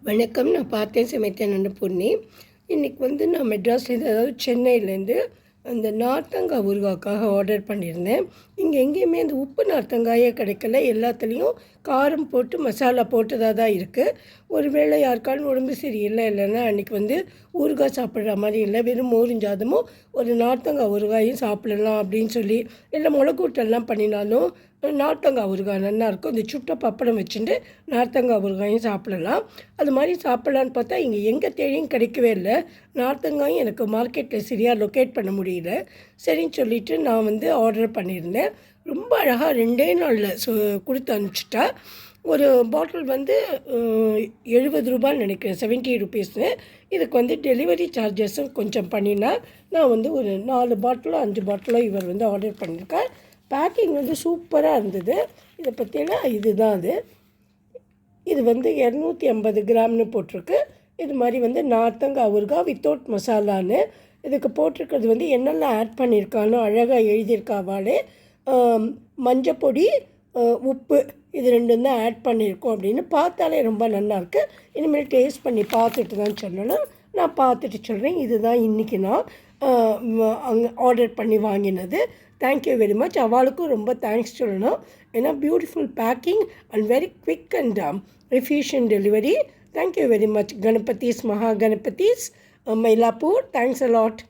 வணக்கம். நான் பார்த்தேன் சமைத்தேன் அன்னபூர்ணி. இன்றைக்கி வந்து நான் மெட்ராஸ்லேருந்து, அதாவது சென்னையிலேருந்து அந்த நார்த்தங்காய் ஊறுகாய்க்காக ஆர்டர் பண்ணியிருந்தேன். இங்கே எங்கேயுமே அந்த உப்பு நார்த்தங்காயே கிடைக்கல. எல்லாத்துலேயும் காரம் போட்டு மசாலா போட்டதாக தான் இருக்குது. ஒருவேளை யாருக்காலும் உடம்பு சரியில்லை, இல்லைன்னா அன்றைக்கி வந்து ஊறுகாய் சாப்பிட்ற மாதிரி இல்லை, வெறும் மோரும் சாதமும் ஒரு நார்த்தங்காய் ஊறுகாயும் சாப்பிடலாம் அப்படின்னு சொல்லி, இல்லை மிளகூட்டெல்லாம் பண்ணினாலும் நார்த்தங்காய் ஊறுகாய் நல்லாயிருக்கும். இந்த சுட்ட பப்படம் வச்சுட்டு நார்த்தங்காய் ஊறுகாயும் சாப்பிடலாம். அது மாதிரி சாப்பிட்லான்னு பார்த்தா இங்கே எங்கே தேடியும் கிடைக்கவே இல்லை. நார்த்தங்காயும் எனக்கு மார்க்கெட்டில் சரியாக லொக்கேட் பண்ண முடியல. சரின்னு சொல்லிவிட்டு நான் வந்து ஆர்டர் பண்ணியிருந்தேன். ரொம்ப அழகாக 2 நாளில் கொடுத்து அனுப்பிச்சிட்டா. ஒரு பாட்டில் வந்து 70 ரூபான்னு நினைக்கிறேன், 70 ருபீஸ்னு. இதுக்கு வந்து டெலிவரி சார்ஜஸும் கொஞ்சம் பண்ணினா நான் வந்து ஒரு 4 பாட்டிலோ 5 பாட்டிலோ இவர் வந்து ஆர்டர் பண்ணியிருக்கார். பேக்கிங் வந்து சூப்பராக இருந்தது. இதை பற்றினா இதுதான் அது. இது வந்து 250 கிராம்னு போட்டிருக்கு. இது மாதிரி வந்து நார்த்தங்காய் ஊறுகாய் வித்தவுட் மசாலான்னு இதுக்கு போட்டிருக்கிறது. வந்து என்னெல்லாம் ஆட் பண்ணியிருக்கானோ அழகாக எழுதியிருக்காவாலே. மஞ்சப்பொடி, உப்பு, இது 2 தான் ஆட் பண்ணியிருக்கோம் அப்படின்னு பார்த்தாலே ரொம்ப நல்லாயிருக்கு. இனிமேல் டேஸ்ட் பண்ணி பார்த்துட்டு தான் சொல்லணும். நான் பார்த்துட்டு சொல்கிறேன். இதுதான் இன்றைக்கி நான் அங்கே ஆர்டர் பண்ணி வாங்கினது. Thank you very much. அவளுக்கும் ரொம்ப தேங்க்ஸ் சொல்லணும். ஏன்னா beautiful packing and very quick and efficient delivery. Thank you very much. Ganapathy's, Maha Ganapathy's, Mylapore. Thanks a lot.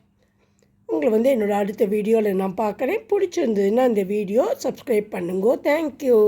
உங்களை வந்து என்னோடய அடுத்த வீடியோவில் நான் பார்க்குறேன். பிடிச்சிருந்ததுன்னா இந்த வீடியோ சப்ஸ்கிரைப் பண்ணுங்க. தேங்க்யூ.